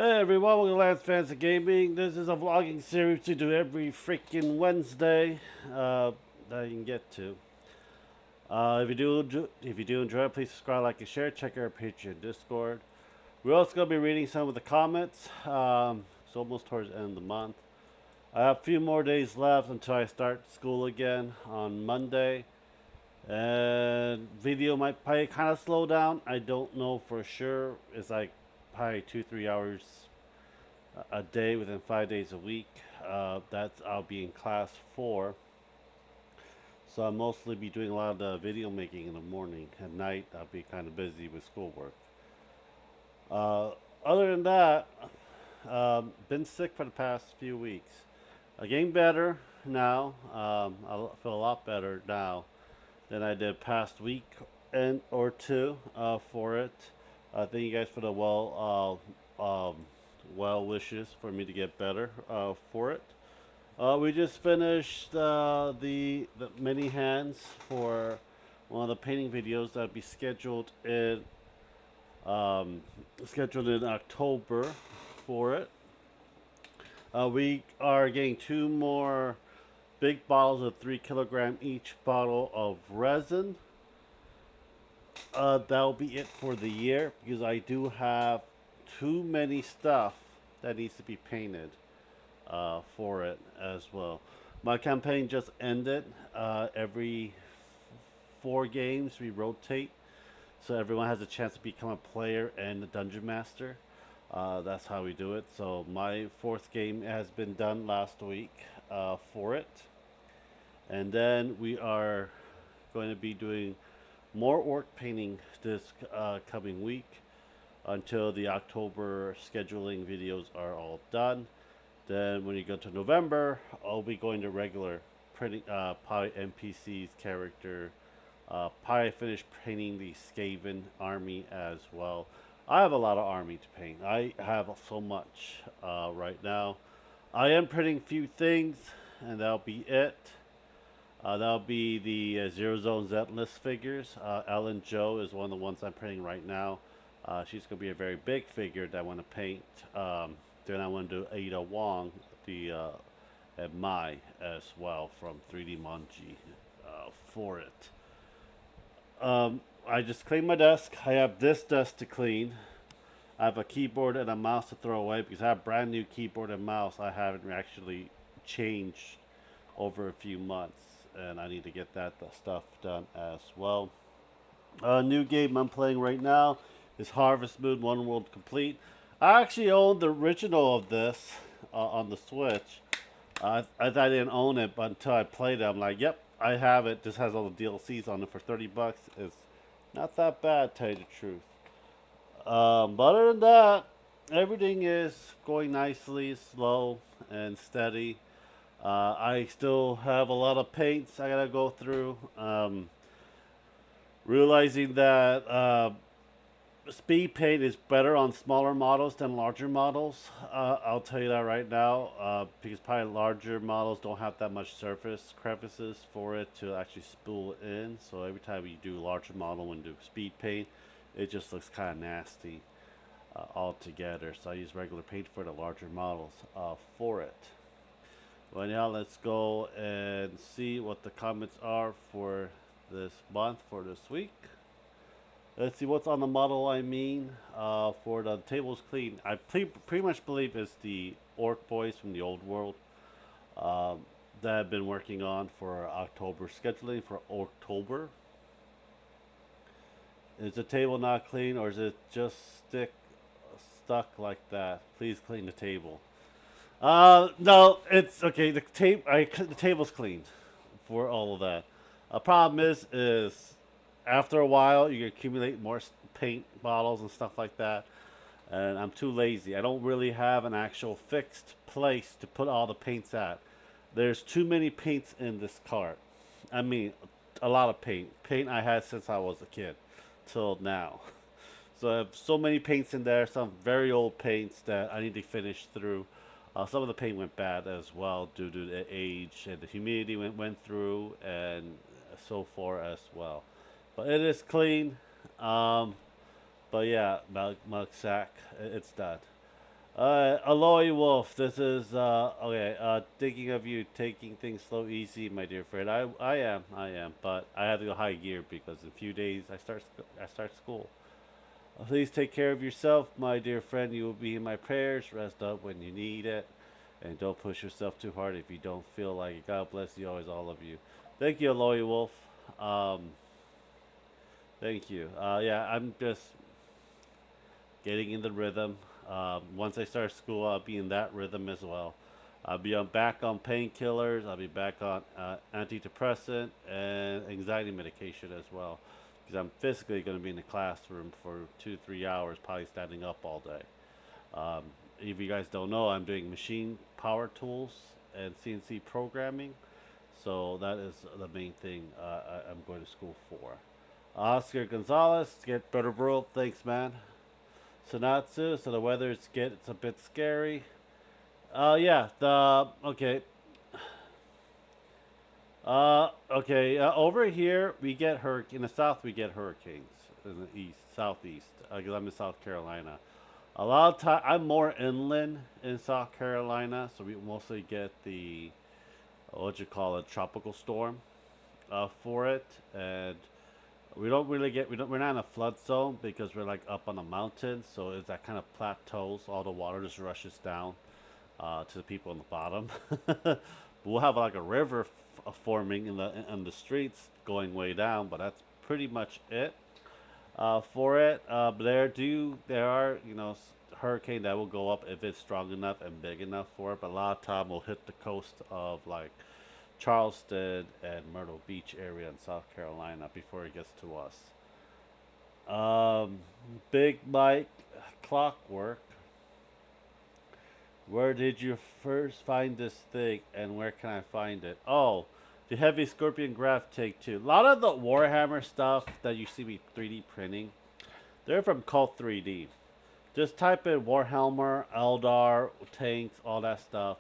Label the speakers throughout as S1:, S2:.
S1: Hey everyone, welcome to Lance Fans of Gaming. This is a vlogging series we do every freaking Wednesday that you can get to. If you do enjoy it, please subscribe, like, and share. Check our Patreon, Discord. We're also gonna be reading some of the comments. It's almost towards the end of the month. I have a few more days left until I start school again on Monday, and video might probably kind of slow down. I don't know for sure. It's like probably 2-3 hours a day within 5 days a week. That's I'll be in class 4, so I'll mostly be doing a lot of the video making in the morning. At night, I'll be kind of busy with schoolwork. Uh, Other than that, been sick for the past few weeks. Getting better now. I feel a lot better now than I did past week and or two for it. Thank you guys for the well wishes for me to get better for it. We just finished the mini hands for one of the painting videos that'll be scheduled in October for it. We are getting 2 more big bottles of 3 kilogram each bottle of resin. That'll be it for the year because I do have too many stuff that needs to be painted for it as well. My campaign just ended. Every 4 games we rotate, so everyone has a chance to become a player and a dungeon master. That's how we do it. So my 4th game has been done last week for it, and then we are going to be doing more orc painting this coming week until the October scheduling videos are all done. Then when you go to November, I'll be going to regular printing, probably NPC's character. Probably finish painting the Skaven army as well. I have a lot of army to paint. I have so much right now. I am printing few things, and that'll be it. That'll be the Zero Zone Zetless figures. Ellen Joe is one of the ones I'm printing right now. She's going to be a very big figure that I want to paint. Then I want to do Ada Wong, the and Mai as well from 3D Manji for it. I just cleaned my desk. I have this desk to clean. I have a keyboard and a mouse to throw away because I have a brand new keyboard and mouse I haven't actually changed over a few months, and I need to get that stuff done as well. A new game I'm playing right now is Harvest Moon One World Complete. I actually own the original of this on the Switch. I didn't own it, but until I played it, I'm like, yep, I have it. This has all the DLCs on it for $30. It's not that bad, to tell you the truth. But other than that, everything is going nicely, slow and steady. I still have a lot of paints I gotta go through. Realizing that speed paint is better on smaller models than larger models. I'll tell you that right now, because probably larger models don't have that much surface crevices for it to actually spool in. So every time you do a larger model and do speed paint, it just looks kind of nasty altogether. So I use regular paint for the larger models for it. Well, now let's go and see what the comments are for this month, for this week. Let's see what's on the model. For the tables clean, I pretty much believe it's the orc boys from the old world that I've been working on for October scheduling for October. Is the table not clean, or is it just stuck like that? Please clean the table. No, it's okay. The table's cleaned for all of that. A problem is after a while you accumulate more paint bottles and stuff like that, and I'm too lazy. I don't really have an actual fixed place to put all the paints at. There's too many paints in this cart. I mean, a lot of paint I had since I was a kid till now. So I have so many paints in there, some very old paints that I need to finish through. Some of the paint went bad as well due to the age and the humidity went through, and so forth as well. But it is clean. But yeah, mug sack, it's done. Aloy Wolf, this is okay. Thinking of you taking things slow, easy, my dear friend. I am, but I have to go high gear because in a few days I start school. Please take care of yourself, my dear friend. You will be in my prayers. Rest up when you need it, and don't push yourself too hard if you don't feel like it. God bless you always, all of you. Thank you, Aloy Wolf. Um, thank you. Yeah, I'm just getting in the rhythm. Once I start school, I'll be in that rhythm as well. I'll be back on painkillers. I'll be back on antidepressant and anxiety medication as well, because I'm physically going to be in the classroom for 2 3 hours, probably standing up all day. Um, if you guys don't know, I'm doing machine power tools and CNC programming, so that is the main thing I'm going to school for. Oscar Gonzalez, get better world. Thanks, man. Sanatsu. So the weather it's a bit scary. Yeah. The okay. Okay. Over here we get in the south we get hurricanes. In the east, southeast. Because I'm in South Carolina. A lot of time I'm more inland in South Carolina, so we mostly get the what you call a tropical storm for it, and we're not in a flood zone because we're like up on a mountain, so it's that kind of plateaus. All the water just rushes down to the people on the bottom. But we'll have like a river forming in the streets going way down, but that's pretty much it for it. But there are hurricane that will go up if it's strong enough and big enough for it. But a lot of time will hit the coast of like Charleston and Myrtle Beach area in South Carolina before it gets to us. Um, Big Mike, Clockwork. Where did you first find this thing, and where can I find it? Oh, the Heavy Scorpion Graph Take 2. A lot of the Warhammer stuff that you see me 3D printing, they're from Cult 3D. Just type in Warhammer, Eldar, tanks, all that stuff.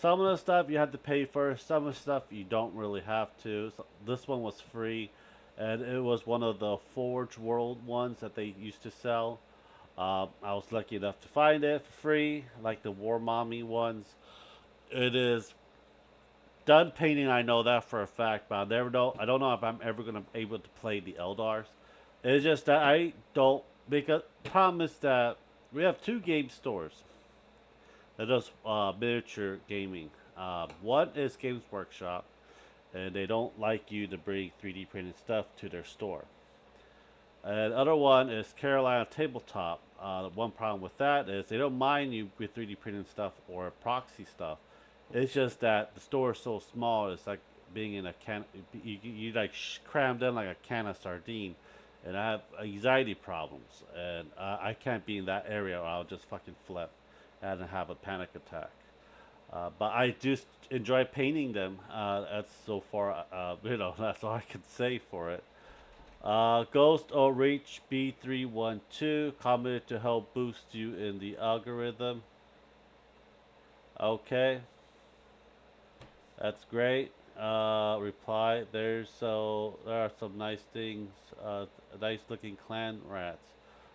S1: Some of the stuff you have to pay for. Some of the stuff you don't really have to. So this one was free, and it was one of the Forge World ones that they used to sell. I was lucky enough to find it for free, like the War Mommy ones. It is done painting. I know that for a fact, but I never know. I don't know if I'm ever gonna be able to play the Eldars. It's just that I don't because problem is that we have two game stores that does miniature gaming. One is Games Workshop, and they don't like you to bring 3D printed stuff to their store. And the other one is Carolina Tabletop. The one problem with that is they don't mind you with 3D printing stuff or proxy stuff. It's just that the store is so small. It's like being in a can. You like crammed in like a can of sardine, and I have anxiety problems, and I can't be in that area, or I'll just fucking flip and have a panic attack. But I do enjoy painting them. That's so far, that's all I can say for it. Ghost or Reach B312 commented to help boost you in the algorithm. Okay, that's great. Reply. There are some nice things. Nice looking clan rats.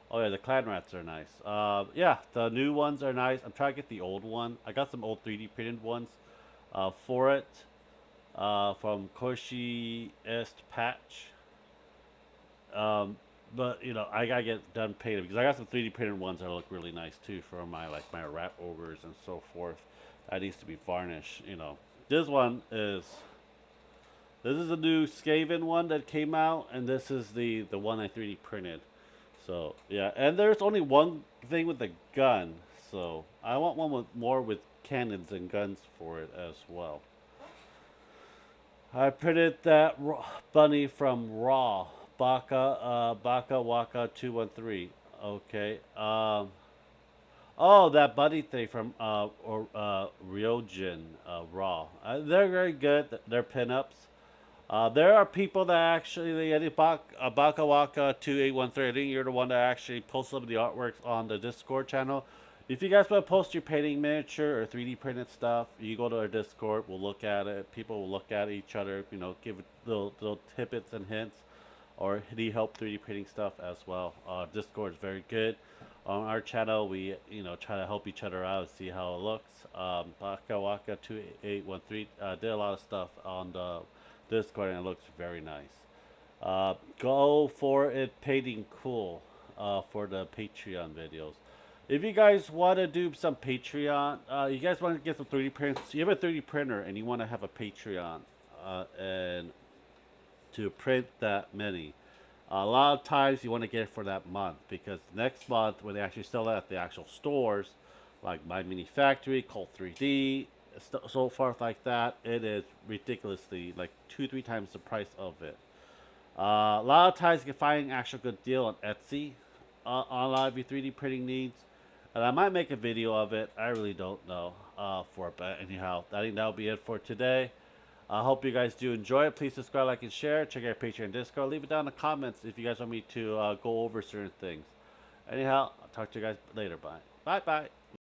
S1: Oh yeah, the clan rats are nice. Yeah, the new ones are nice. I'm trying to get the old one. I got some old 3D printed ones. For it. From Koshi Est Patch. Um, but I gotta get done painted because I got some 3D printed ones that look really nice too for my rat ogres and so forth. That needs to be varnished. This one is this is a new Skaven one that came out, and this is the one I 3D printed. So yeah, and there's only one thing with the gun, so I want one with more with cannons and guns for it as well. I printed that bunny from Raw. Baka Waka 213. Okay. Oh, that bunny thing from Ryojin Raw. They're very good. They're pinups. There are people that actually Baka Waka 2813. I think you're the one that actually posts some of the artworks on the Discord channel. If you guys want to post your painting miniature or 3D printed stuff, you go to our Discord. We'll look at it. People will look at each other. Give little tidbits and hints, or need help 3D printing stuff as well. Discord is very good. On our channel, we try to help each other out, see how it looks. Baka Waka 2813 did a lot of stuff on the Discord, and it looks very nice. Go for it, painting cool for the Patreon videos. If you guys want to do some Patreon, you guys want to get some 3D prints, you have a 3D printer and you want to have a Patreon and to print that many. A lot of times you want to get it for that month because next month when they actually sell it at the actual stores, like My Mini Factory, Cult 3D, so forth like that, it is ridiculously like 2-3 times the price of it. A lot of times you can find an actual good deal on Etsy on a lot of your 3D printing needs. And I might make a video of it. I really don't know for it. But anyhow, I think that'll be it for today. I hope you guys do enjoy it. Please subscribe, like, and share. Check out Patreon and Discord. Leave it down in the comments if you guys want me to go over certain things. Anyhow, I'll talk to you guys later. Bye. Bye-bye.